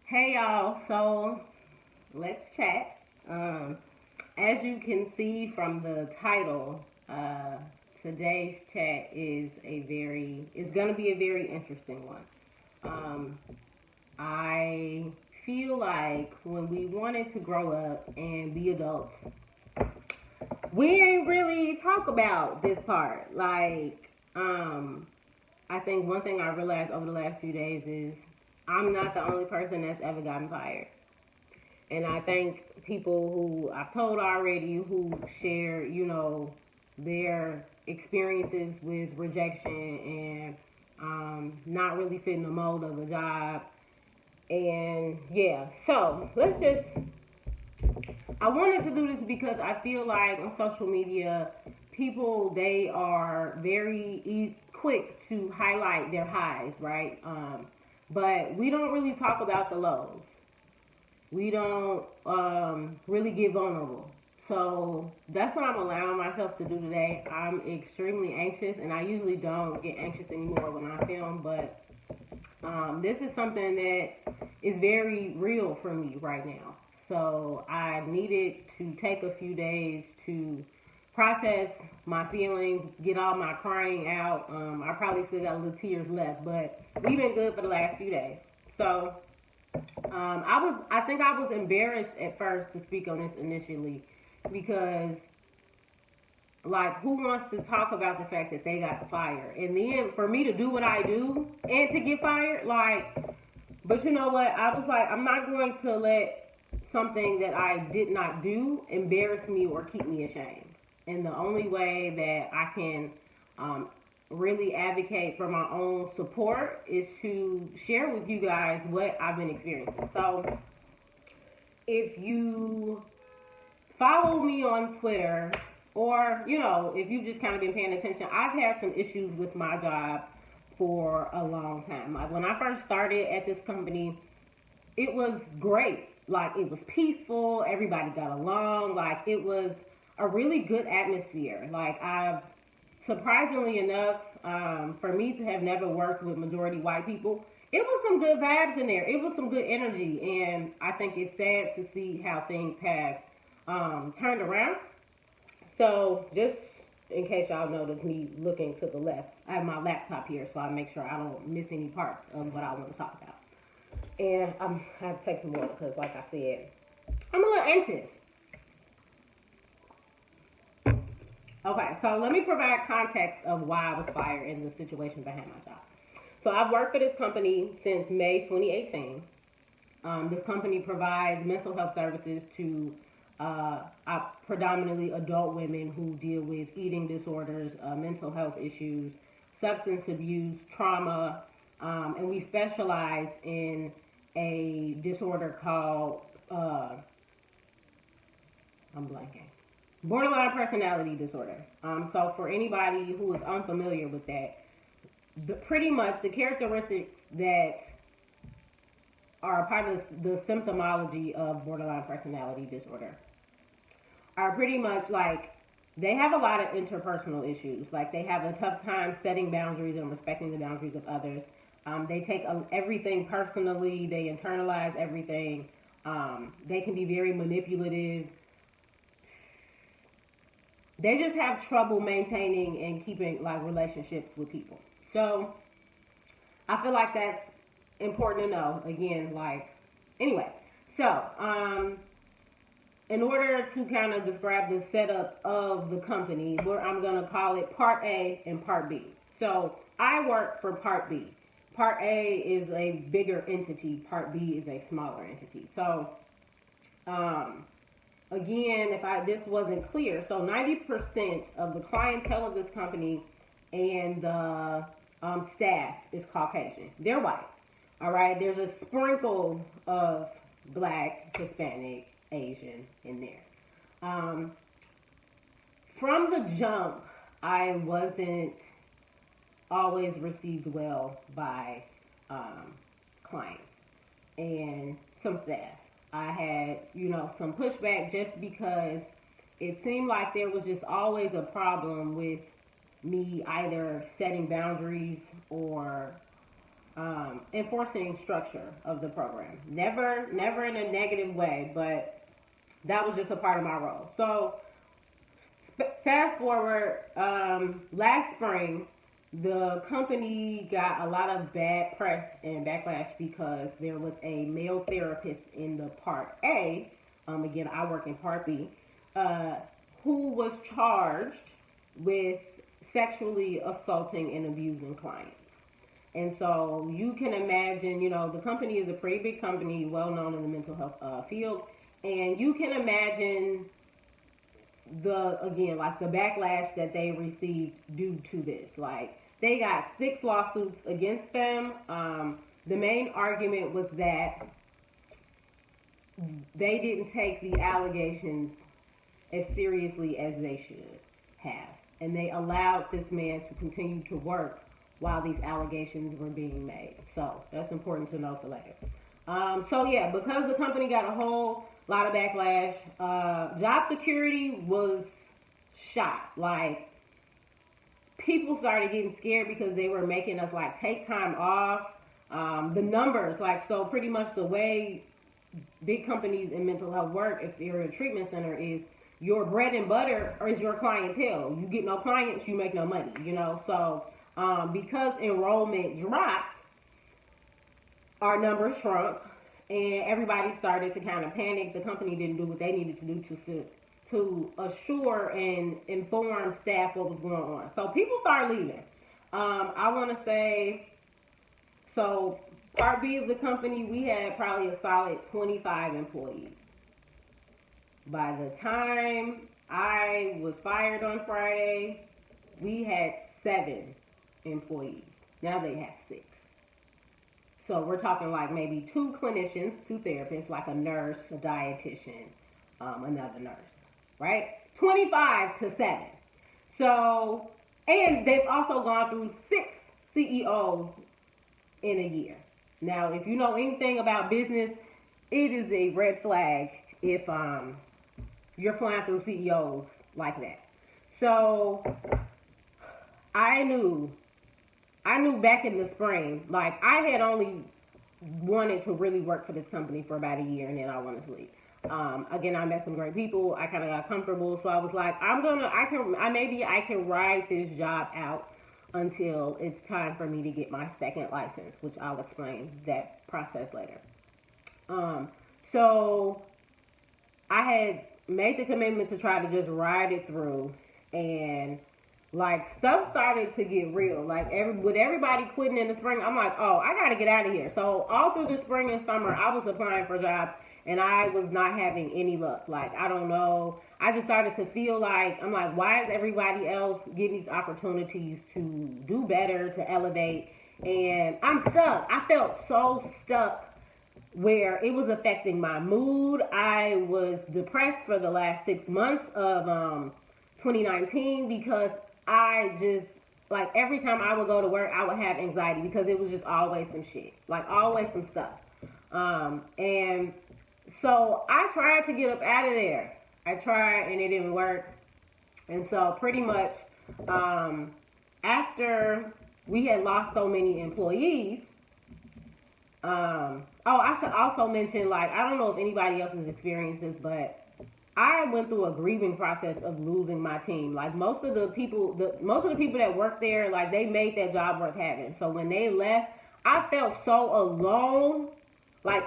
Hey y'all, so let's chat. As you can see from the title, today's chat is gonna be a very interesting one. Um, I feel like when we wanted to grow up and be adults, we ain't really talk about this part. I think one thing I realized over the last few days is I'm not the only person that's ever gotten fired. And I think people who I've told already who share, their experiences with rejection and not really fitting the mold of a job. And yeah, so I wanted to do this because I feel like on social media, people, they are very quick to highlight their highs, right? But we don't really talk about the lows. We don't really get vulnerable. So that's what I'm allowing myself to do today. I'm extremely anxious, and I usually don't get anxious anymore when I film, but this is something that is very real for me right now. So I needed to take a few days to process my feelings, get all my crying out. I probably still got a little tears left, but we've been good for the last few days. So I think I was embarrassed at first to speak on this initially because, like, who wants to talk about the fact that they got fired? And then for me to do what I do and to get fired, like, but you know what? I was like, I'm not going to let something that I did not do embarrass me or keep me ashamed. And the only way that I can really advocate for my own support is to share with you guys what I've been experiencing. So if you follow me on Twitter or, if you've just kind of been paying attention, I've had some issues with my job for a long time. Like when I first started at this company, it was great. Like it was peaceful, everybody got along, like it was a really good atmosphere. Like I've surprisingly enough, for me to have never worked with majority white people, it was some good vibes in there. It was some good energy, and I think it's sad to see how things have turned around. So just in case y'all notice me looking to the left, I have my laptop here, so I make sure I don't miss any parts of what I want to talk about. And I have to take some water because, like I said, I'm a little anxious. Okay, so let me provide context of why I was fired and the situation behind my job. So I've worked for this company since May 2018. This company provides mental health services to predominantly adult women who deal with eating disorders, mental health issues, substance abuse, trauma, and we specialize in a disorder called I'm blanking. Borderline personality disorder. So for anybody who is unfamiliar with that, pretty much the characteristics that are a part of the symptomology of borderline personality disorder are pretty much like they have a lot of interpersonal issues. Like they have a tough time setting boundaries and respecting the boundaries of others. They take everything personally. They internalize everything. They can be very manipulative. They just have trouble maintaining and keeping like relationships with people. So I feel like that's important to know. Again, like anyway. So in order to kind of describe the setup of the company, where I'm gonna call it Part A and Part B. So I work for Part B. Part A is a bigger entity. Part B is a smaller entity. So again, this wasn't clear, so 90% of the clientele of this company and the staff is Caucasian. They're white. All right, there's a sprinkle of black, Hispanic, Asian in there. From the jump, I wasn't always received well by clients and some staff. I had, some pushback just because it seemed like there was just always a problem with me either setting boundaries or enforcing structure of the program. Never in a negative way, but that was just a part of my role. So fast forward, last spring, the company got a lot of bad press and backlash because there was a male therapist in the Part A, again, I work in Part B, who was charged with sexually assaulting and abusing clients. And so you can imagine, the company is a pretty big company, well known in the mental health field, and you can imagine the backlash that they received due to this. Like, they got 6 lawsuits against them. The main argument was that they didn't take the allegations as seriously as they should have. And they allowed this man to continue to work while these allegations were being made. So that's important to know for later. Because the company got a whole lot of backlash, job security was shot. Like, people started getting scared because they were making us take time off. The numbers, so pretty much the way big companies in mental health work, if you're a treatment center, is your bread and butter is your clientele. You get no clients, you make no money, So because enrollment dropped, our numbers shrunk, and everybody started to kind of panic. The company didn't do what they needed to do to assure and inform staff what was going on. So people started leaving. I want to say, so Part B of the company, we had probably a solid 25 employees. By the time I was fired on Friday, we had 7 employees. Now they have 6. So we're talking maybe 2 clinicians, 2 therapists, like a nurse, a dietitian, another nurse, right? 25 to 7. So, and they've also gone through 6 CEOs in a year. Now, if you know anything about business, it is a red flag if you're flying through CEOs like that. So I knew back in the spring, I had only wanted to really work for this company for about a year, and then I wanted to leave. Again, I met some great people. I kind of got comfortable, so I was like, I can ride this job out until it's time for me to get my second license, which I'll explain that process later. So I had made the commitment to try to just ride it through, and stuff started to get real. With everybody quitting in the spring, I'm like, oh, I got to get out of here. So all through the spring and summer, I was applying for jobs, and I was not having any luck. I don't know. I just started to feel I'm like, why is everybody else getting these opportunities to do better, to elevate? And I'm stuck. I felt so stuck where it was affecting my mood. I was depressed for the last 6 months of 2019 because I just, every time I would go to work, I would have anxiety because it was just always some shit. Always some stuff. And so I tried to get up out of there. I tried, and it didn't work. And so pretty much after we had lost so many employees, I should also mention, I don't know if anybody else has experienced this, but I went through a grieving process of losing my team. Most of the people that work there, they made that job worth having. So when they left, I felt so alone.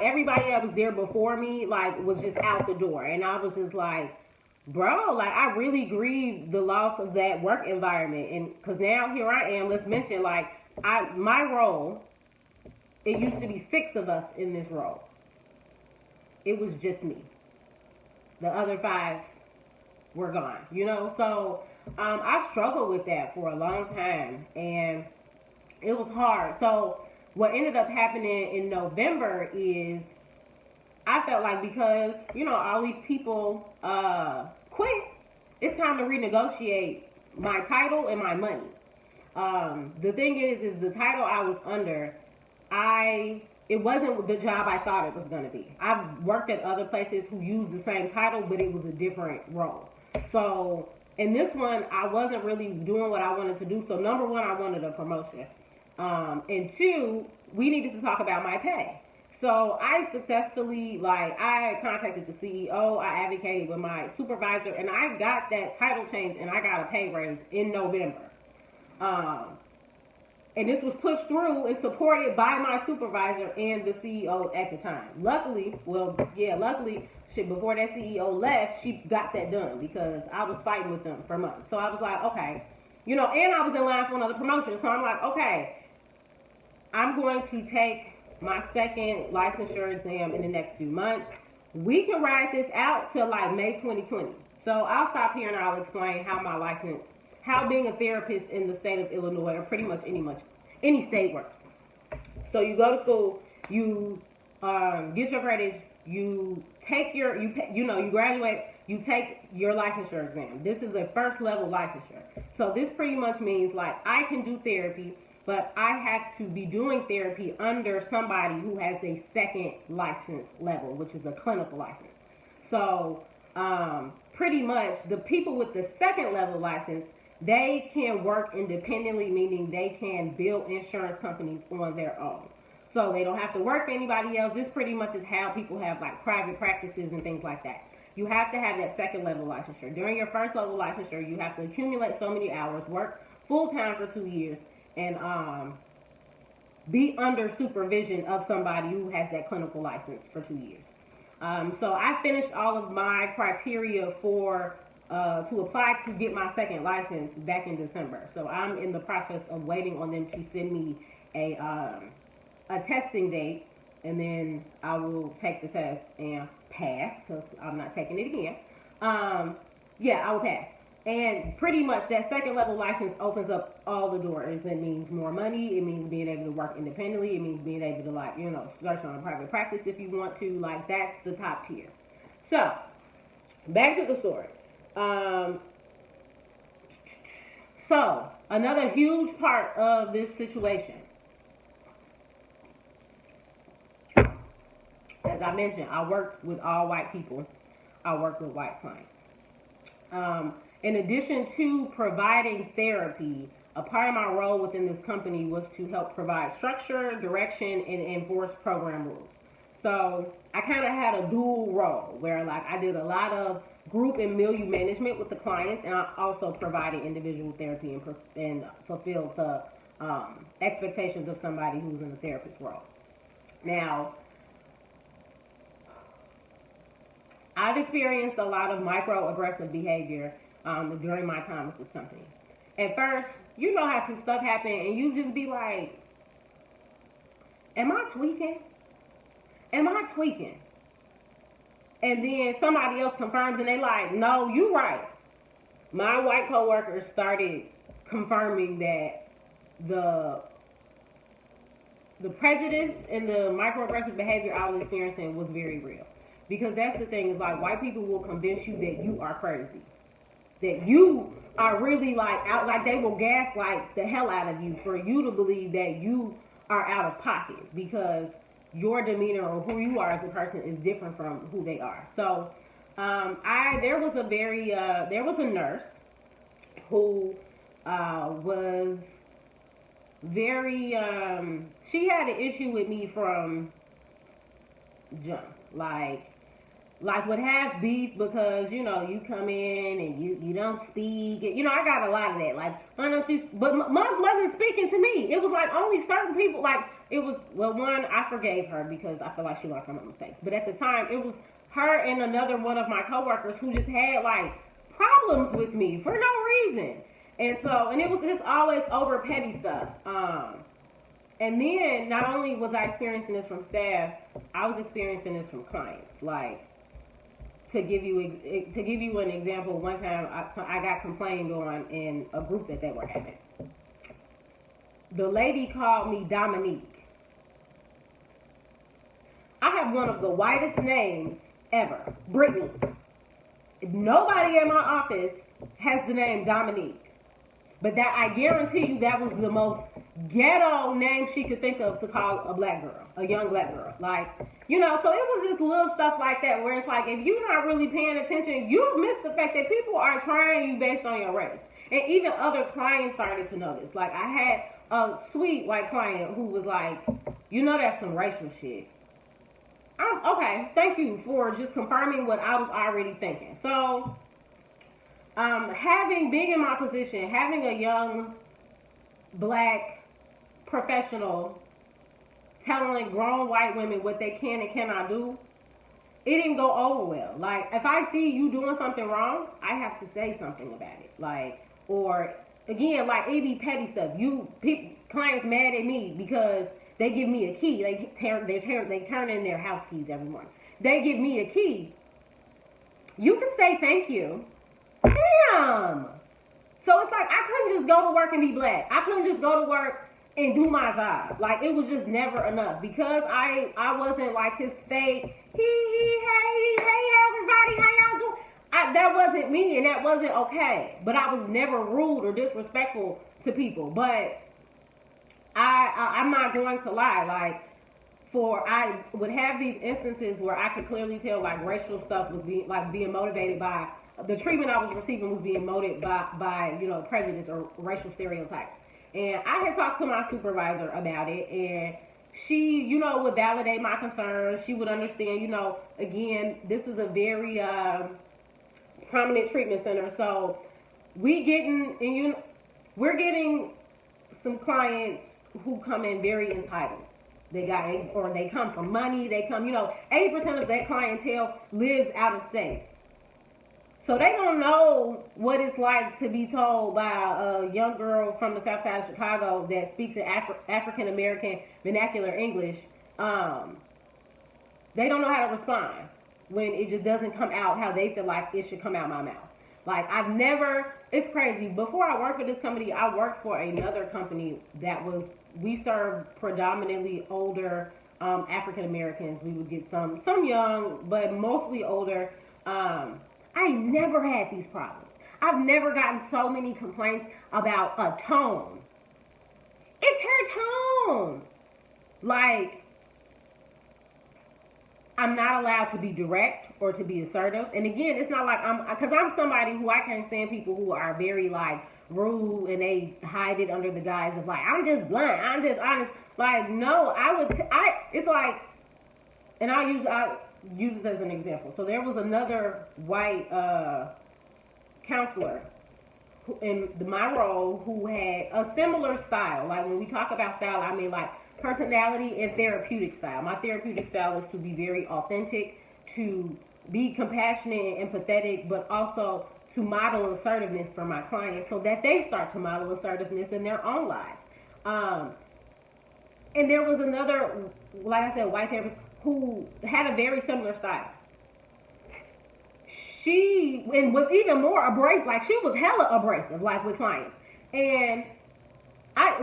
Everybody that was there before me, was just out the door. And I was just bro, I really grieved the loss of that work environment. And because now here I am, let's mention, my role, it used to be 6 of us in this role. It was just me. The other 5 were gone, So I struggled with that for a long time, and it was hard. So what ended up happening in November is I felt because, all these people quit, it's time to renegotiate my title and my money. The thing is the title I was under, it wasn't the job I thought it was going to be. I've worked at other places who used the same title, but it was a different role. So in this one, I wasn't really doing what I wanted to do. So number 1, I wanted a promotion. And 2, we needed to talk about my pay. So I successfully, I contacted the CEO, I advocated with my supervisor, and I got that title change and I got a pay raise in November. And this was pushed through and supported by my supervisor and the CEO at the time. Luckily, before that CEO left, she got that done because I was fighting with them for months. So I was like, okay, and I was in line for another promotion. So I'm like, okay, I'm going to take my second licensure exam in the next few months. We can ride this out till May 2020. So I'll stop here and I'll explain how being a therapist in the state of Illinois, or pretty much any state works. So you go to school, you get your credits, you take you graduate, you take your licensure exam. This is a first level licensure. So this pretty much means I can do therapy, but I have to be doing therapy under somebody who has a second license level, which is a clinical license. So pretty much the people with the second level license, they can work independently, meaning they can build insurance companies on their own. So they don't have to work for anybody else. This pretty much is how people have private practices and things like that. You have to have that second level licensure. During your first level licensure, you have to accumulate so many hours, work full time for 2 years, and be under supervision of somebody who has that clinical license for 2 years. So I finished all of my criteria for to apply to get my second license back in December. So I'm in the process of waiting on them to send me a testing date, and then I will take the test and pass, because I'm not taking it again. I will pass. And pretty much that second level license opens up all the doors. It means more money. It means being able to work independently. It means being able to start on a private practice if you want to. That's the top tier. So back to the story. So another huge part of this situation, as I mentioned, I work with all white people. I work with white clients. In addition to providing therapy, a part of my role within this company was to help provide structure, direction, and enforce program rules. So I kind of had a dual role where I did a lot of group and milieu management with the clients, and I also provided individual therapy and fulfilled the expectations of somebody who's in the therapist role. Now, I've experienced a lot of microaggressive behavior during my time with this company. At first, how some stuff happen and you just be like, am I tweaking? And then somebody else confirms and they like, no, you right. My white coworkers started confirming that the prejudice and the microaggressive behavior I was experiencing was very real. Because that's the thing, is white people will convince you that you are crazy. That you are really out, they will gaslight the hell out of you for you to believe that you are out of pocket, because your demeanor or who you are as a person is different from who they are. So there was a nurse who was very she had an issue with me from jump. Would have beef because, you come in and you don't speak. I got a lot of that. But Mom wasn't speaking to me. It was only certain people. One, I forgave her because I feel like she learned from her mistakes. But at the time, it was her and another one of my coworkers who just had problems with me for no reason. And it was just always over petty stuff. And then not only was I experiencing this from staff, I was experiencing this from clients. To give you an example, one time I got complained on in a group that they were having. The lady called me Dominique. I have one of the whitest names ever, Brittany. Nobody in my office has the name Dominique. But that, I guarantee you, that was the most ghetto name she could think of to call a black girl, a young black girl. So it was just little stuff like that where it's if you're not really paying attention, you miss the fact that people are trying you based on your race. And even other clients started to notice. I had a sweet white client who was like, that's some racial shit. Okay, thank you for just confirming what I was already thinking. So, being in my position, having a young black professional telling grown white women what they can and cannot do, it didn't go over well. Like, if I see you doing something wrong, I have to say something about it. Like, or again, like, it be petty stuff. Clients mad at me because they give me a key. They turn in their house keys every morning. They give me a key. You can say thank you. Damn. So it's like, I couldn't just go to work and be black. I couldn't just go to work and do my job. Like, it was just never enough. Because I wasn't like this fake, hey, everybody, how y'all doing? That wasn't me, and that wasn't okay. But I was never rude or disrespectful to people. But I'm not going to lie. Like, I would have these instances where I could clearly tell, like, racial stuff was being motivated by, the treatment I was receiving was being motivated by prejudice or racial stereotypes. And I had talked to my supervisor about it, and she, would validate my concerns. She would understand, again, this is a very prominent treatment center, so we're getting some clients who come in very entitled. They come from money. They come, 80% of that clientele lives out of state. So they don't know what it's like to be told by a young girl from the south side of Chicago that speaks in African American vernacular English. They don't know how to respond when it just doesn't come out how they feel like it should come out my mouth. Like, it's crazy. Before I worked for this company, I worked for another company we served predominantly older African Americans. We would get some young, but mostly older. I never had these problems. I've never gotten so many complaints about a tone. It's her tone. Like, I'm not allowed to be direct or to be assertive. And again, it's not like because I'm somebody who I can't stand people who are very, like, rude and they hide it under the guise of, like, I'm just blunt, I'm just honest. Like, no, it's like, and I'll use this as an example. So there was another white counselor in my role who had a similar style. Like, when we talk about style, I mean, like, personality and therapeutic style. My therapeutic style is to be very authentic, to be compassionate and empathetic, but also to model assertiveness for my clients so that they start to model assertiveness in their own lives. And there was another, like I said, white therapist who had a very similar style. She was even more abrasive, like, she was hella abrasive, like, with clients. And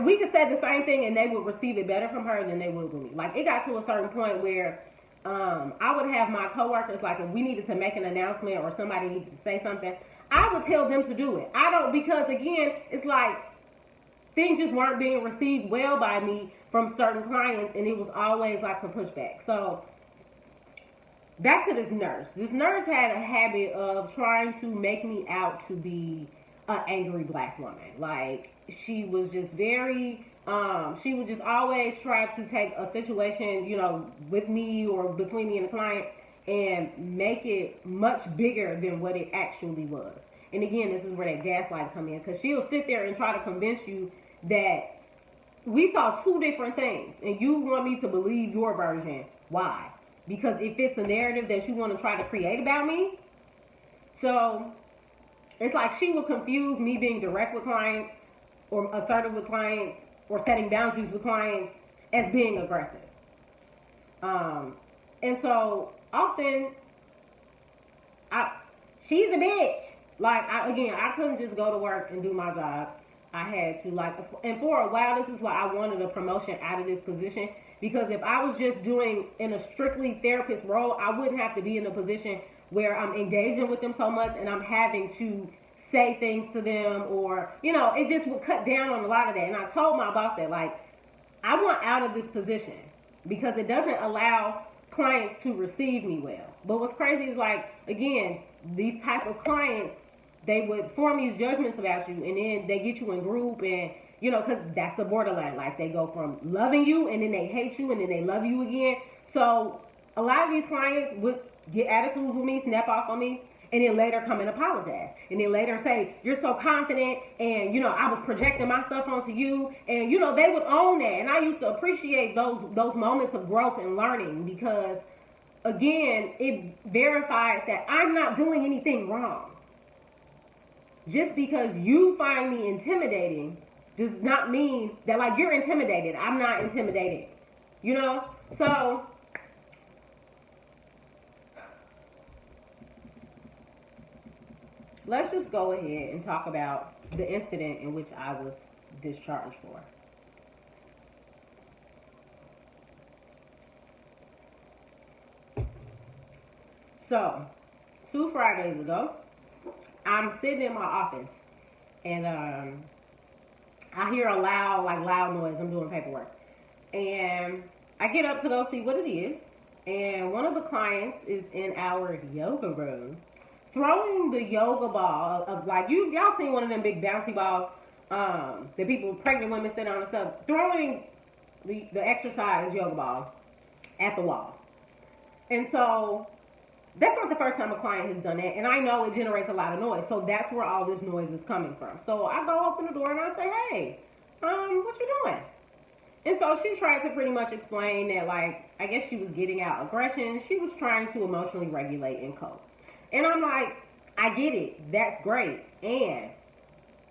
we could say the same thing and they would receive it better from her than they would with me. Like, it got to a certain point where I would have my coworkers, like, if we needed to make an announcement or somebody needed to say something, I would tell them to do it. Because again, it's like, things just weren't being received well by me from certain clients, and it was always like some pushback. So, back to this nurse. This nurse had a habit of trying to make me out to be an angry black woman. Like, she was just very, she would just always try to take a situation, with me or between me and the client and make it much bigger than what it actually was. And again, this is where that gaslight come in, because she'll sit there and try to convince you that we saw two different things, and you want me to believe your version. Why? Because it fits a narrative that you want to try to create about me. So, it's like she would confuse me being direct with clients or assertive with clients or setting boundaries with clients as being aggressive. And so, often, she's a bitch. Like, I couldn't just go to work and do my job. I had to, like, and for a while, this is why I wanted a promotion out of this position, because if I was just doing in a strictly therapist role, I wouldn't have to be in a position where I'm engaging with them so much and I'm having to say things to them, or, it just would cut down on a lot of that. And I told my boss that, like, I want out of this position because it doesn't allow clients to receive me well. But what's crazy is, like, again, these type of clients, they would form these judgments about you, and then they get you in group, and You know, because that's the borderline. Like, they go from loving you, and then they hate you, and then they love you again. So a lot of these clients would get attitudes with me, snap off on me, and then later come and apologize. And then later say, you're so confident, and, you know, I was projecting my stuff onto you. And, you know, they would own that. And I used to appreciate those moments of growth and learning because, again, it verifies that I'm not doing anything wrong. Just because you find me intimidating does not mean that, like, you're intimidated. I'm not intimidated. You know? So let's just go ahead and talk about the incident in which I was discharged for. So, 2 Fridays ago, I'm sitting in my office, and I hear a loud noise. I'm doing paperwork. And I get up to go see what it is, and one of the clients is in our yoga room throwing the yoga ball of, like, y'all seen one of them big bouncy balls that people, pregnant women sit on and stuff, throwing the exercise yoga ball at the wall. And so that's not the first time a client has done that, and I know it generates a lot of noise, so that's where all this noise is coming from. So I go open the door and I say, hey, what you doing? And so she tried to pretty much explain that, like, I guess she was getting out aggression. She was trying to emotionally regulate and cope. And I'm like, I get it. That's great. And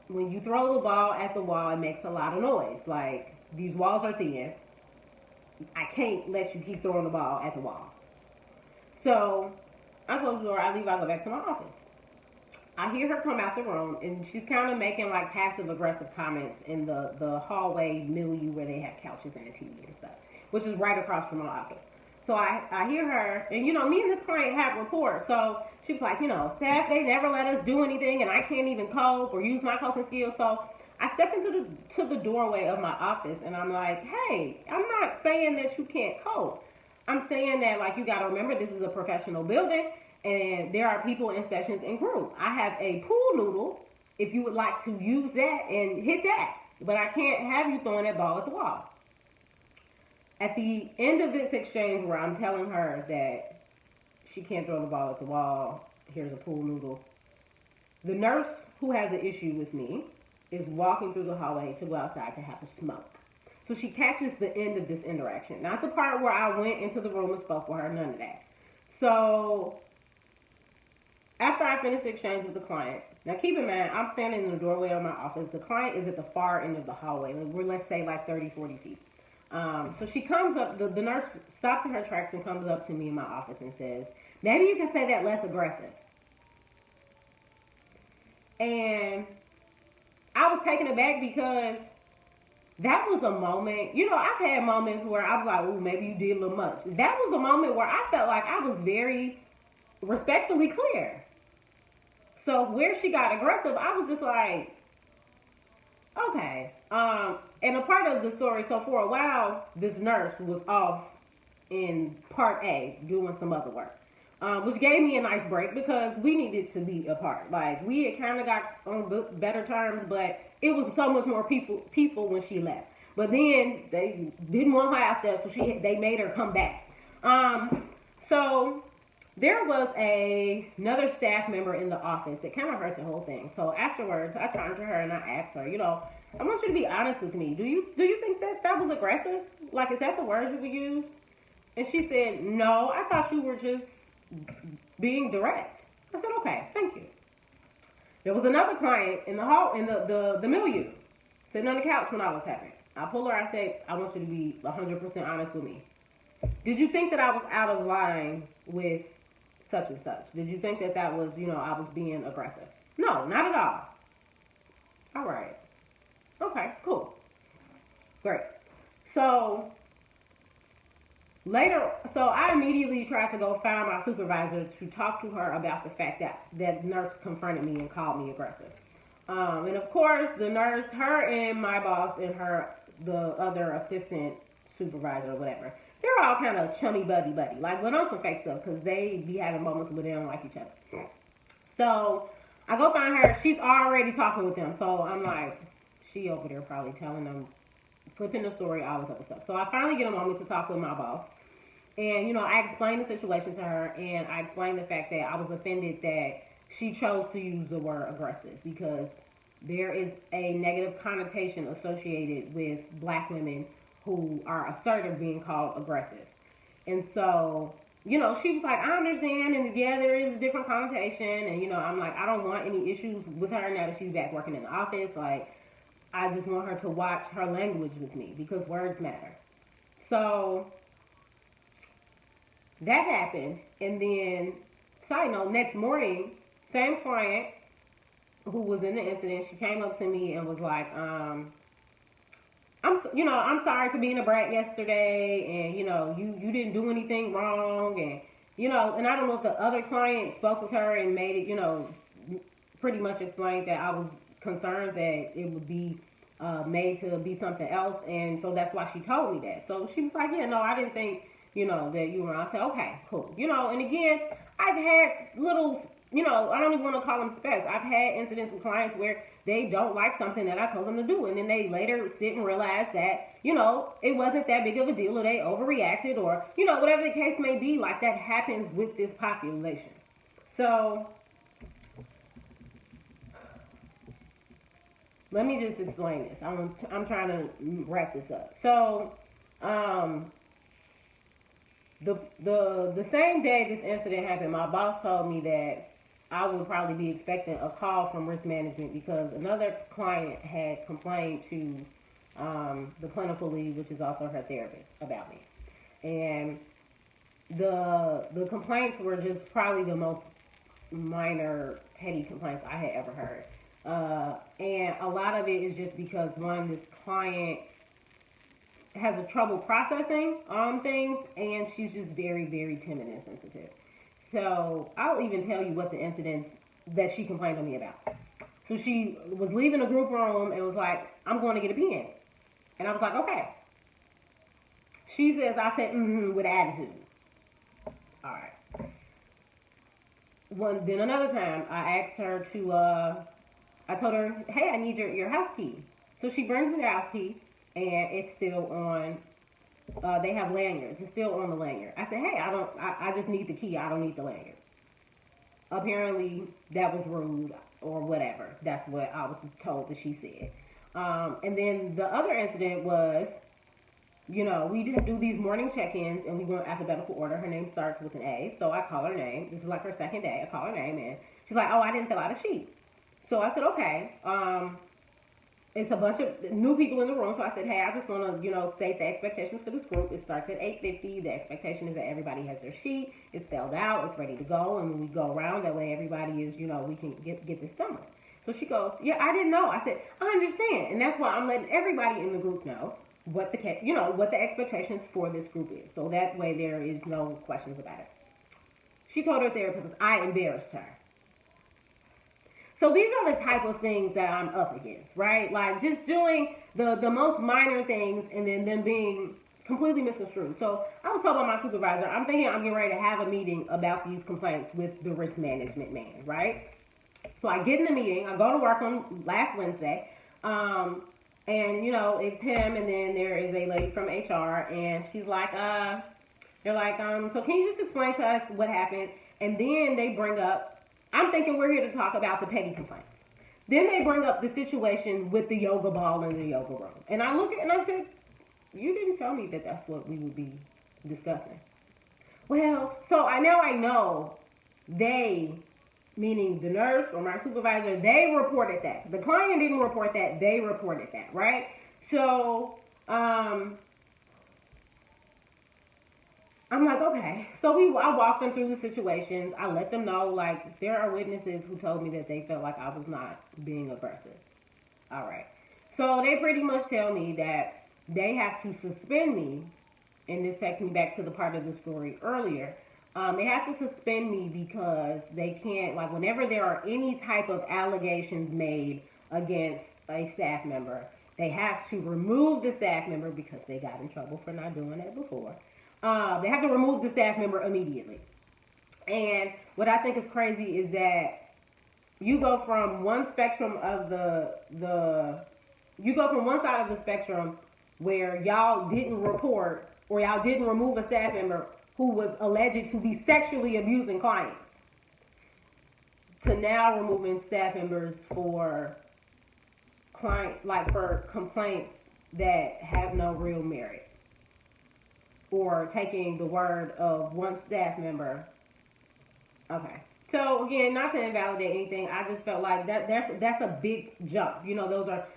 when you throw the ball at the wall, it makes a lot of noise. Like, these walls are thin. I can't let you keep throwing the ball at the wall. So I close the door, I leave, I go back to my office. I hear her come out the room, and she's kind of making, like, passive-aggressive comments in the hallway milieu where they have couches and a TV and stuff, which is right across from my office. So I hear her, and, you know, me and this client have rapport, so she's like, you know, staff, they never let us do anything, and I can't even cope or use my coping skills. So I step into the doorway of my office, and I'm like, hey, I'm not saying that you can't cope. I'm saying that, like, you got to remember this is a professional building, and there are people in sessions in group. I have a pool noodle if you would like to use that and hit that, but I can't have you throwing that ball at the wall. At the end of this exchange where I'm telling her that she can't throw the ball at the wall, here's a pool noodle, the nurse who has an issue with me is walking through the hallway to go outside to have a smoke. So she catches the end of this interaction. Not the part where I went into the room and spoke with her, none of that. So after I finish the exchange with the client, now keep in mind, I'm standing in the doorway of my office. The client is at the far end of the hallway. We're, let's say, like 30, 40 feet. So she comes up, the nurse stops in her tracks and comes up to me in my office and says, maybe you can say that less aggressive. And I was taken aback because that was a moment, you know, I've had moments where I was like, oh, maybe you did a little much. That was a moment where I felt like I was very respectfully clear. So where she got aggressive, I was just like, okay. And a part of the story, so for a while, this nurse was off in part A doing some other work, which gave me a nice break because we needed to be apart. Like, we had kind of got on good, better terms, but it was so much more peaceful when she left. But then they didn't want her out there, so they made her come back. So there was another staff member in the office that kind of heard the whole thing. So afterwards, I turned to her and I asked her, you know, I want you to be honest with me. Do you think that was aggressive? Like, is that the word you would use? And she said, no, I thought you were just being direct. I said, okay, thank you. There was another client in the hall, in the milieu, sitting on the couch when I was having it. I pulled her, I said, I want you to be 100% honest with me. Did you think that I was out of line with such and such? Did you think that was, you know, I was being aggressive? No, not at all. All right. Okay, cool. Great. So I immediately tried to go find my supervisor to talk to her about the fact that nurse confronted me and called me aggressive. And of course, the nurse, her and my boss and the other assistant supervisor or whatever, they're all kind of chummy buddy. Like, but on some fake stuff because they be having moments where they don't like each other. So I go find her. She's already talking with them. So I'm like, she over there probably telling them, flipping the story, all this other stuff. So I finally get a moment to talk with my boss. And, I explained the situation to her, and I explained the fact that I was offended that she chose to use the word aggressive, because there is a negative connotation associated with black women who are assertive being called aggressive. And so, she was like, I understand, and yeah, there is a different connotation, and, I'm like, I don't want any issues with her now that she's back working in the office. Like, I just want her to watch her language with me, because words matter. So that happened, and then, side note, next morning, same client who was in the incident, she came up to me and was like, I'm sorry for being a brat yesterday, and, you didn't do anything wrong, and, and I don't know if the other client spoke with her and made it, pretty much explained that I was concerned that it would be made to be something else, and so that's why she told me that. So she was like, yeah, no, I didn't think, that you were. I said, okay, cool. And again, I've had little, I don't even want to call them specs. I've had incidents with clients where they don't like something that I told them to do, and then they later sit and realize that, it wasn't that big of a deal, or they overreacted, or, whatever the case may be. Like, that happens with this population. So let me just explain this. I'm trying to wrap this up. So, the same day this incident happened, my boss told me that I would probably be expecting a call from risk management, because another client had complained to the clinical lead, which is also her therapist, about me. And the complaints were just probably the most minor, petty complaints I had ever heard. And a lot of it is just because, one, this client has a trouble processing things, and she's just very, very timid and sensitive. So I'll even tell you what the incidents that she complained to me about. So she was leaving the group room and was like, I'm going to get a pen. And I was like, okay. She says, I said, with attitude. All right. Then another time, I asked her to, I told her, hey, I need your house key. So she brings me the house key, and it's still on. They have lanyards. It's still on the lanyard. I said, hey, I just need the key. I don't need the lanyard. Apparently, that was rude or whatever. That's what I was told that she said. And then the other incident was, we do these morning check-ins, and we go in alphabetical order. Her name starts with an A, so I call her name. This is like her second day. I call her name, and she's like, oh, I didn't fill out a sheet. So I said, okay. It's a bunch of new people in the room, so I said, hey, I just want to, state the expectations for this group. It starts at 8:50. The expectation is that everybody has their sheet. It's filled out. It's ready to go. And when we go around, that way everybody is, we can get this done. So she goes, yeah, I didn't know. I said, I understand. And that's why I'm letting everybody in the group know what the expectations for this group is. So that way there is no questions about it. She told her therapist, I embarrassed her. So these are the type of things that I'm up against, right? Like, just doing the most minor things and then them being completely misconstrued. So I was told by my supervisor, I'm thinking I'm getting ready to have a meeting about these complaints with the risk management man, right? So I get in the meeting. I go to work on last Wednesday, and, it's him, and then there is a lady from HR, and she's like, they're like, so can you just explain to us what happened? And then they bring up, I'm thinking we're here to talk about the petty complaints. Then they bring up the situation with the yoga ball in the yoga room. And I look at it and I said, you didn't tell me that that's what we would be discussing. Well, so I know they, meaning the nurse or my supervisor, they reported that. The client didn't report that. They reported that, right? So, I'm like, okay. So I walked them through the situations. I let them know, like, there are witnesses who told me that they felt like I was not being aggressive. All right. So they pretty much tell me that they have to suspend me, and this takes me back to the part of the story earlier. They have to suspend me because they can't, like, whenever there are any type of allegations made against a staff member, they have to remove the staff member because they got in trouble for not doing that before. They have to remove the staff member immediately. And what I think is crazy is that you go from one spectrum of the you go from one side of the spectrum where y'all didn't report or y'all didn't remove a staff member who was alleged to be sexually abusing clients, to now removing staff members for for complaints that have no real merit, or taking the word of one staff member. Okay. So again, not to invalidate anything, I just felt like that's a big jump.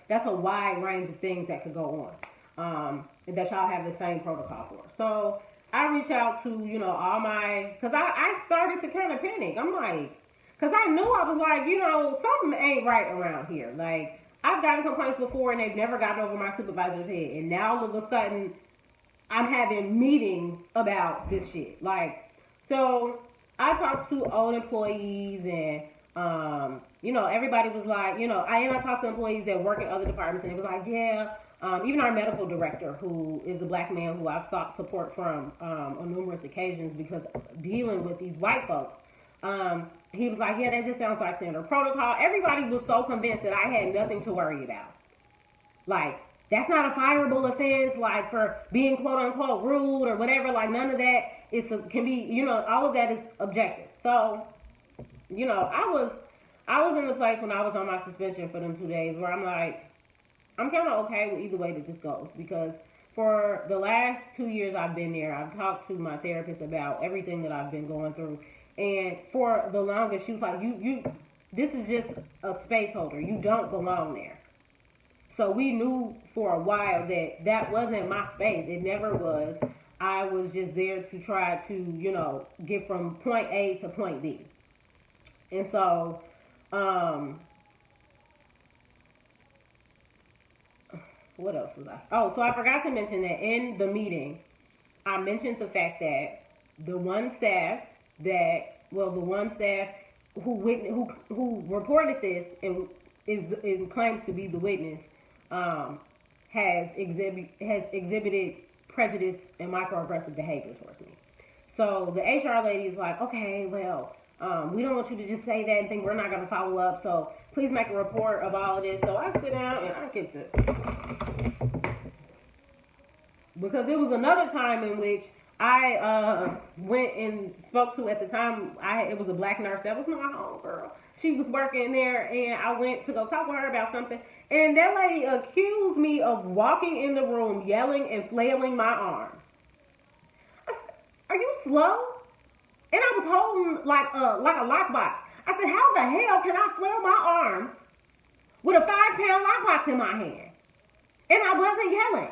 That's a wide range of things that could go on. That y'all have the same protocol for. So I reach out to, all because I started to kind of panic. I'm like, because I knew I was like, something ain't right around here. Like, I've gotten complaints before and they've never gotten over my supervisor's head. And now all of a sudden, I'm having meetings about this shit. Like, so I talked to old employees and, everybody was like, I talked to employees that work in other departments and it was like, yeah, even our medical director, who is a black man who I've sought support from on numerous occasions because dealing with these white folks, he was like, yeah, that just sounds like standard protocol. Everybody was so convinced that I had nothing to worry about. Like, that's not a fireable offense, like, for being quote-unquote rude or whatever. Like, none of that can be, all of that is objective. So, I was in the place when I was on my suspension for them 2 days where I'm like, I'm kind of okay with either way that this goes, because for the last 2 years I've been there, I've talked to my therapist about everything that I've been going through. And for the longest, she was like, this is just a space holder. You don't belong there. So we knew for a while that wasn't my space. It never was. I was just there to try to, get from point A to point B. And so, what else was I? Oh, so I forgot to mention that in the meeting, I mentioned the fact that the one staff who reported this and is claims to be the witness, has exhibited prejudice and microaggressive behavior towards me. So the HR lady is like, okay, well, we don't want you to just say that and think we're not going to follow up, so please make a report of all of this. So I sit down and I get to, because there was another time in which I went and spoke to, at the time, it was a black nurse that was my homegirl. She was working there, and I went to go talk with her about something, and that lady accused me of walking in the room yelling and flailing my arms. I said, are you slow? And I was holding like a lockbox. I said, how the hell can I flail my arms with a 5-pound lockbox in my hand? And I wasn't yelling.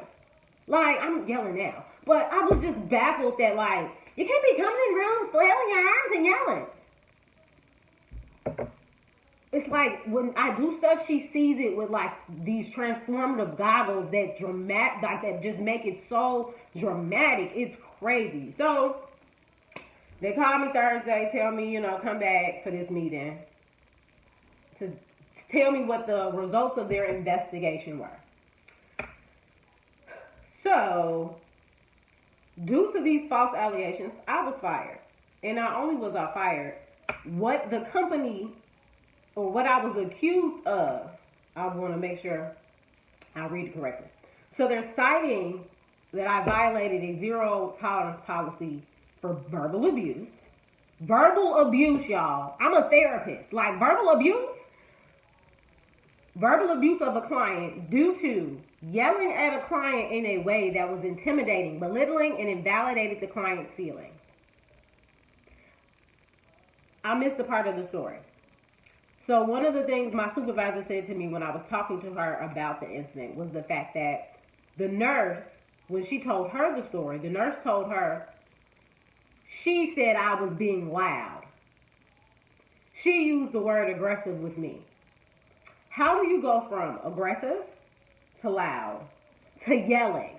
Like, I'm yelling now. But I was just baffled that, like, you can't be coming in rooms, flailing your arms and yelling. It's like when I do stuff, she sees it with like these transformative goggles that just make it so dramatic. It's crazy. So they called me Thursday, tell me, come back for this meeting to tell me what the results of their investigation were. So, due to these false allegations, I was fired. And not only was I fired, what the company, or what I was accused of, I want to make sure I read it correctly. So they're citing that I violated a zero tolerance policy for verbal abuse. Verbal abuse, y'all. I'm a therapist. Like, verbal abuse? Verbal abuse of a client due to yelling at a client in a way that was intimidating, belittling, and invalidated the client's feelings. I missed a part of the story. So one of the things my supervisor said to me when I was talking to her about the incident was the fact that the nurse, when she told her the story, the nurse told her, she said I was being loud. She used the word aggressive with me. How do you go from aggressive to loud to yelling?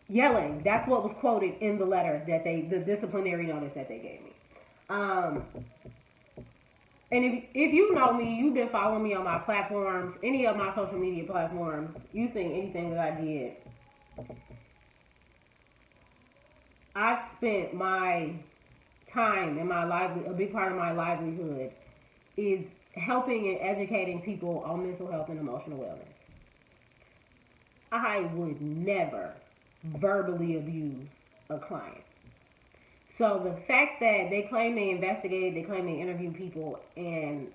Yelling, that's what was quoted in the letter that the disciplinary notice that they gave me. And if you know me, you've been following me on my platforms, any of my social media platforms, you've seen anything that I did. I've spent my time and my livelihood, a big part of my livelihood is helping and educating people on mental health and emotional wellness. I would never verbally abuse a client. So the fact that they claim they investigated, they claim they interviewed people, and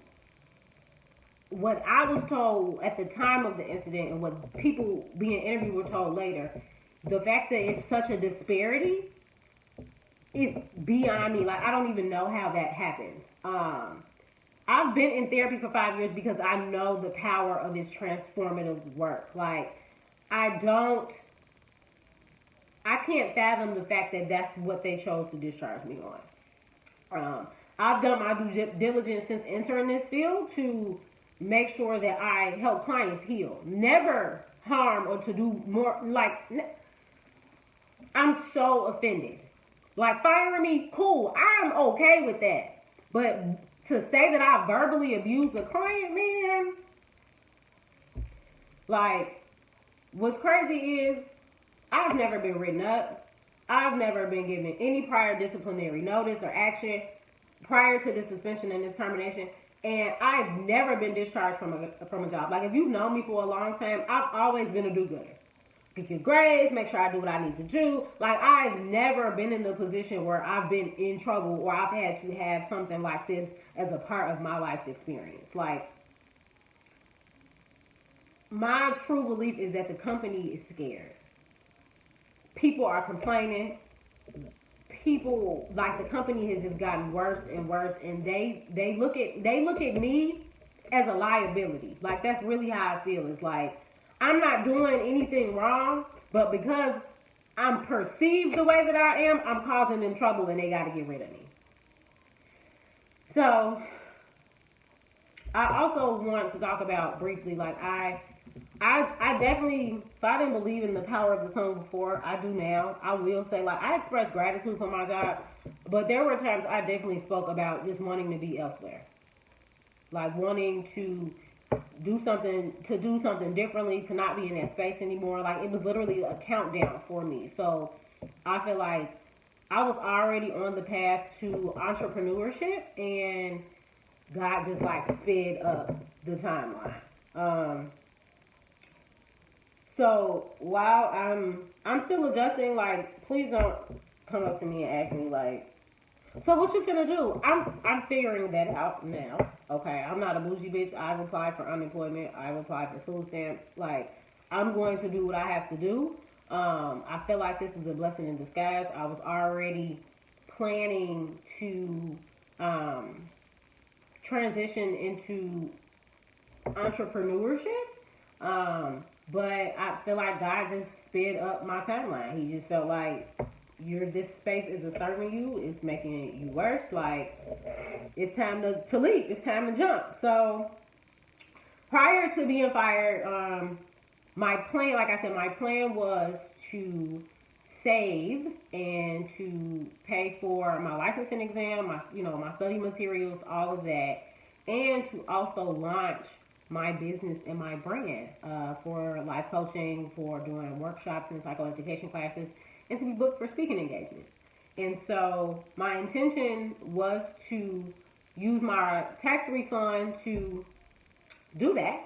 what I was told at the time of the incident and what people being interviewed were told later, the fact that it's such a disparity is beyond me. Like, I don't even know how that happens. I've been in therapy for 5 years because I know the power of this transformative work. Like, I can't fathom the fact that that's what they chose to discharge me on. I've done my due diligence since entering this field to make sure that I help clients heal. Never harm or to do more. Like, I'm so offended. Like, firing me, cool. I'm okay with that. But to say that I verbally abused a client, man, like, what's crazy is I've never been written up. I've never been given any prior disciplinary notice or action prior to this suspension and this termination. And I've never been discharged from a job. Like, if you've known me for a long time, I've always been a do-gooder. Get your grades, make sure I do what I need to do. Like, I've never been in the position where I've been in trouble or I've had to have something like this as a part of my life's experience. Like, my true belief is that the company is scared. People are complaining. People, like, the company has just gotten worse and worse, and they look at me as a liability. Like, that's really how I feel. It's like, I'm not doing anything wrong, but because I'm perceived the way that I am, I'm causing them trouble, and they got to get rid of me. So, I also want to talk about briefly, like, I definitely, if I didn't believe in the power of the tongue before, I do now. I will say, like, I express gratitude for my job, but there were times I definitely spoke about just wanting to be elsewhere. Like, wanting to do something differently, to not be in that space anymore. Like, it was literally a countdown for me. So, I feel like I was already on the path to entrepreneurship, and God just, like, sped up the timeline. So while I'm still adjusting, like, please don't come up to me and ask me, like, so what you gonna do? I'm figuring that out now. Okay, I'm not a bougie bitch. I've applied for unemployment. I've applied for food stamps. Like, I'm going to do what I have to do. I feel like this is a blessing in disguise. I was already planning to transition into entrepreneurship. But I feel like God just sped up my timeline. He just felt like, this space isn't serving you. It's making you worse. Like, it's time to leave. It's time to jump. So, prior to being fired, my plan was to save and to pay for my licensing exam, my study materials, all of that, and to also launch my business and my brand for life coaching, for doing workshops and psychoeducation classes, and to be booked for speaking engagements. And so my intention was to use my tax refund to do that.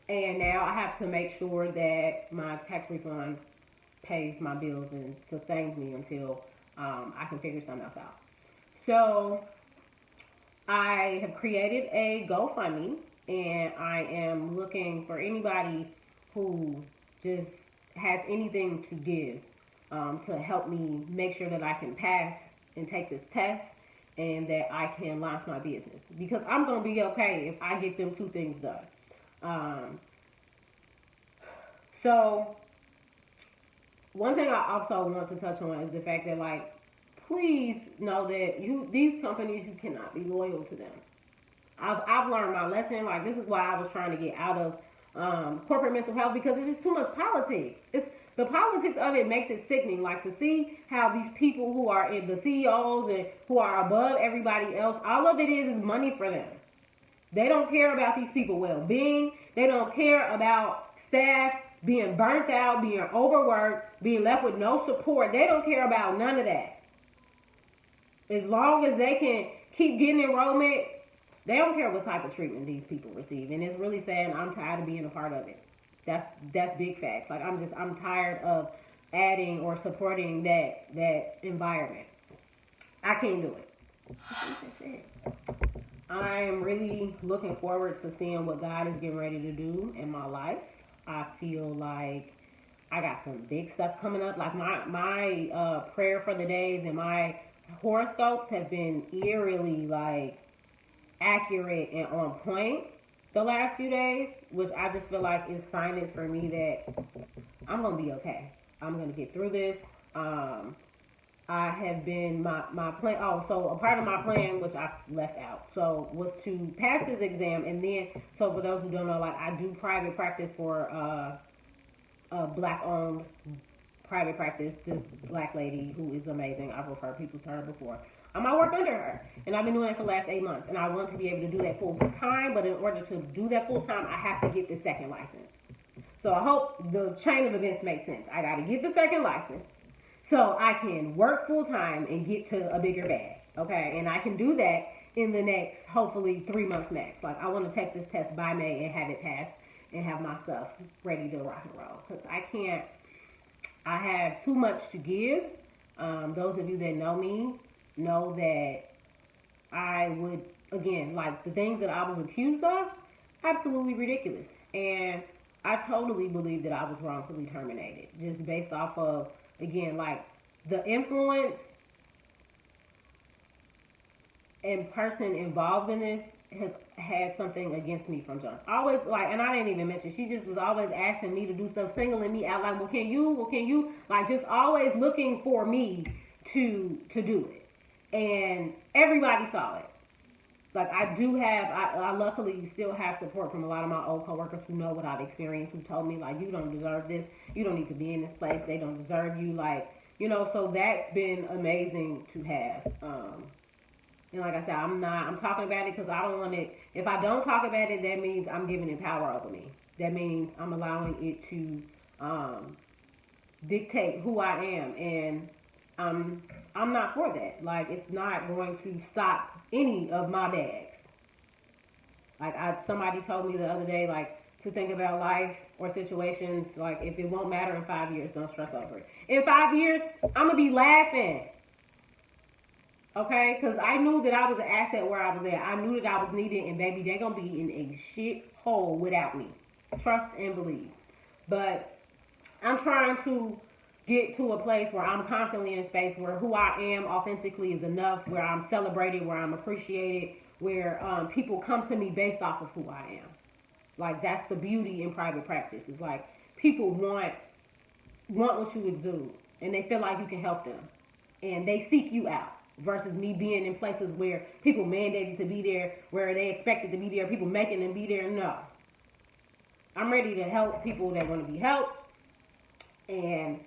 And now I have to make sure that my tax refund pays my bills and sustains me until I can figure something else out. So I have created a GoFundMe, and I am looking for anybody who just has anything to give to help me make sure that I can pass and take this test and that I can launch my business. Because I'm going to be okay if I get them two things done. So, one thing I also want to touch on is the fact that, like, please know that these companies, you cannot be loyal to them. I've learned my lesson. Like, this is why I was trying to get out of corporate mental health, because it's just too much politics. The politics of it makes it sickening. Like, to see how these people who are in the CEOs and who are above everybody else, all of it is money for them. They don't care about these people's well-being. They don't care about staff being burnt out, being overworked, being left with no support. They don't care about none of that. As long as they can keep getting enrollment They don't care what type of treatment these people receive, and it's really saying I'm tired of being a part of it. That's big facts. Like I'm tired of adding or supporting that environment. I can't do it. I am really looking forward to seeing what God is getting ready to do in my life. I feel like I got some big stuff coming up. Like my prayer for the days and my horoscopes have been eerily like accurate and on point the last few days, which I just feel like is signage for me that I'm gonna be okay. I'm gonna get through this. I have been my plan. Oh, so a part of my plan, which I left out, so was to pass this exam, and then so for those who don't know, like I do private practice for a black-owned private practice. This black lady who is amazing. I've referred people to her before. I work under her, and I've been doing it for the last 8 months, and I want to be able to do that full time. But in order to do that full time, I have to get the second license. So I hope the chain of events makes sense. I got to get the second license, so I can work full time and get to a bigger bag, okay? And I can do that in the next, hopefully, 3 months max. Like, I want to take this test by May and have it passed and have my stuff ready to rock and roll. Because I have too much to give. Those of you that know me know that I would, again, like, the things that I was accused of, absolutely ridiculous. And I totally believe that I was wrongfully terminated, just based off of, again, like, the influence and person involved in this has had something against me from jump. Always, like, and I didn't even mention, she just was always asking me to do stuff, singling me out, like, well, can you, like, just always looking for me to do it. And everybody saw it. Like, I luckily still have support from a lot of my old coworkers who know what I've experienced, who told me, like, you don't deserve this, you don't need to be in this place, they don't deserve you, like, you know, so that's been amazing to have. And like I said, I'm talking about it because I don't want it, if I don't talk about it, that means I'm giving it power over me. That means I'm allowing it to dictate who I am, and I'm not for that. Like, it's not going to stop any of my bags. Like, somebody told me the other day, like, to think about life or situations, like, if it won't matter in 5 years, don't stress over it. In 5 years, I'm going to be laughing. Okay? Because I knew that I was an asset where I was at. I knew that I was needed, and baby, they're going to be in a shit hole without me. Trust and believe. But I'm trying to get to a place where I'm constantly in a space where who I am authentically is enough, where I'm celebrated, where I'm appreciated, where people come to me based off of who I am. Like, that's the beauty in private practice. It's like people want what you exude, and they feel like you can help them, and they seek you out. Versus me being in places where people mandated to be there, where they expected to be there, people making them be there. No. I'm ready to help people that want to be helped, and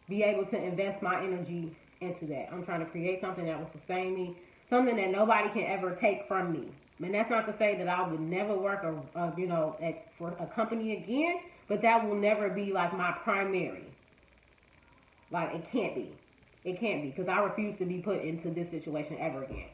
be able to invest my energy into that. I'm trying to create something that will sustain me, something that nobody can ever take from me. And that's not to say that I would never work, for a company again, but that will never be like my primary. Like, it can't be. It can't be, because I refuse to be put into this situation ever again.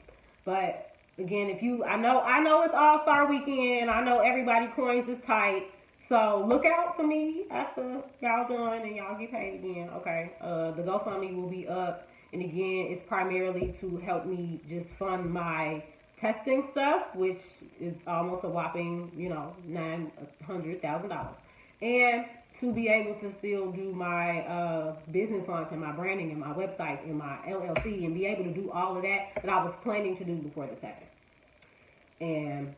But again, I know it's All-Star Weekend. I know everybody coins is tight. So look out for me after y'all done and y'all get paid again. Okay. The GoFundMe will be up, and again, it's primarily to help me just fund my testing stuff, which is almost a whopping, $900,000, and to be able to still do my business launch and my branding and my website and my LLC, and be able to do all of that I was planning to do before the 2nd. And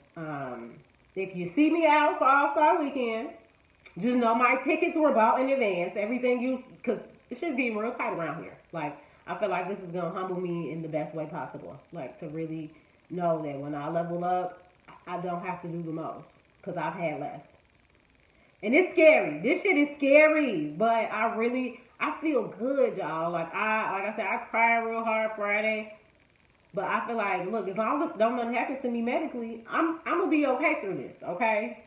if you see me out for All-Star Weekend, just know my tickets were bought in advance. Because it should be real tight around here. Like, I feel like this is going to humble me in the best way possible. Like, to really know that when I level up, I don't have to do the most, because I've had less. And it's scary. This shit is scary. But I feel good, y'all. Like I said, I cried real hard Friday. But I feel like, look, as long as nothing happens to me medically, I'm going to be okay through this, okay?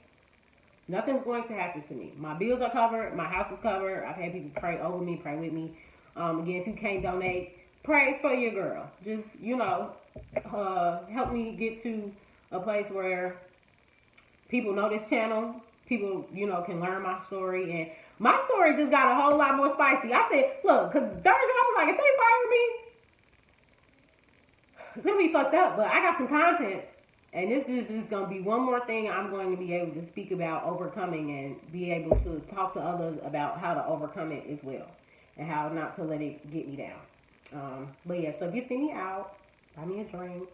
Nothing's going to happen to me. My bills are covered. My house is covered. I've had people pray over me, pray with me. Again, if you can't donate, pray for your girl. Just, help me get to a place where people know this channel. People, can learn my story. And my story just got a whole lot more spicy. I said, look, because Thursday I was like, if they fire me, it's going to be fucked up. But I got some content. And this is just going to be one more thing I'm going to be able to speak about overcoming and be able to talk to others about how to overcome it as well. And how not to let it get me down. But yeah, so if you see me out, buy me a drink.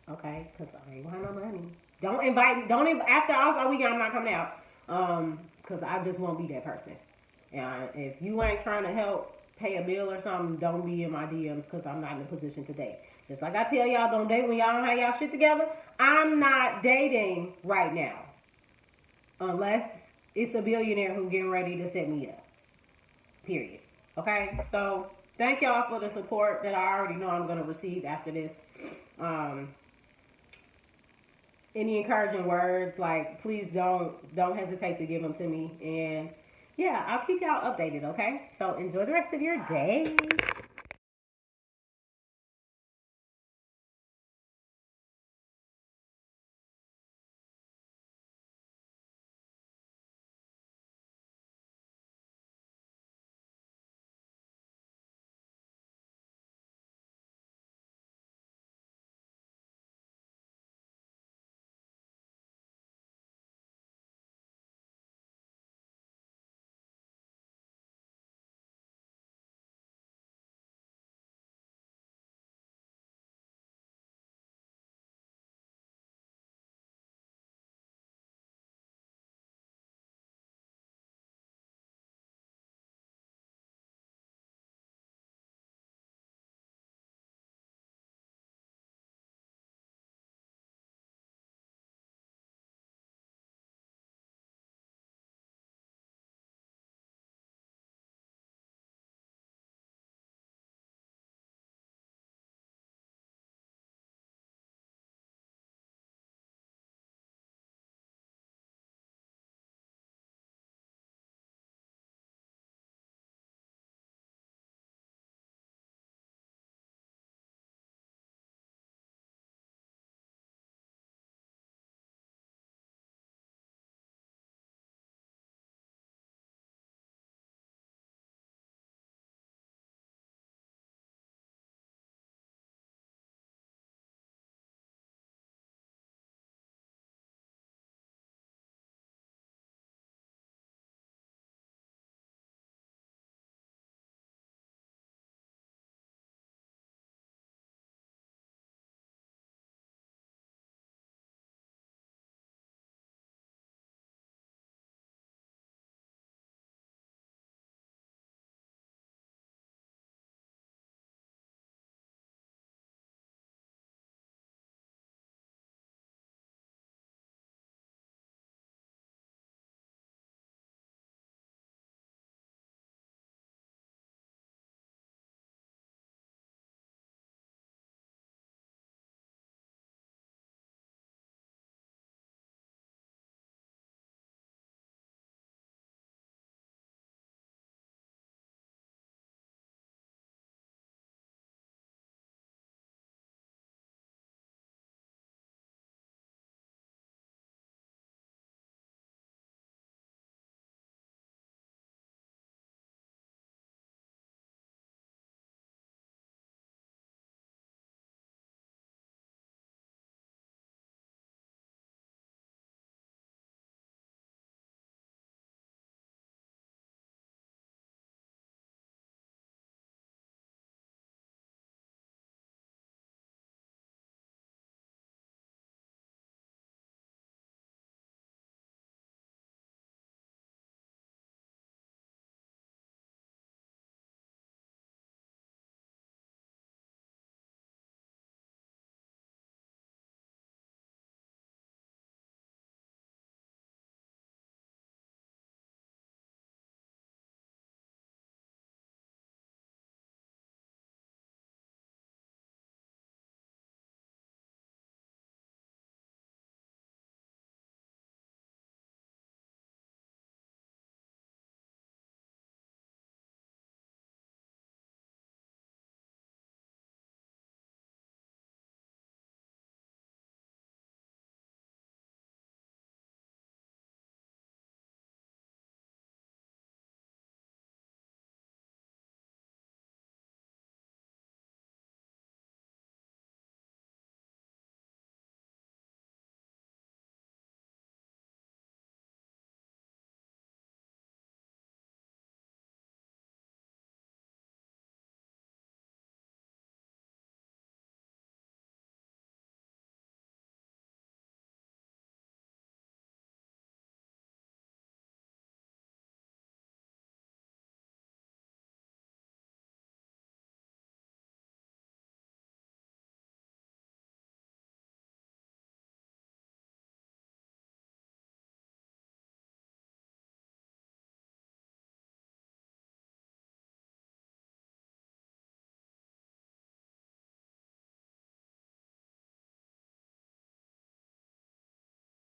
Okay? Because I ain't gonna have no money. Don't invite me. After All-Star Weekend, I'm not coming out. Because I just won't be that person. And if you ain't trying to help pay a bill or something, don't be in my DMs because I'm not in a position to date. Just like I tell y'all, don't date when y'all don't have y'all shit together. I'm not dating right now. Unless it's a billionaire who's getting ready to set me up. Period. Okay? So, thank y'all for the support that I already know I'm going to receive after this. Any encouraging words, like, please don't hesitate to give them to me. And, yeah, I'll keep y'all updated, okay? So, enjoy the rest of your day.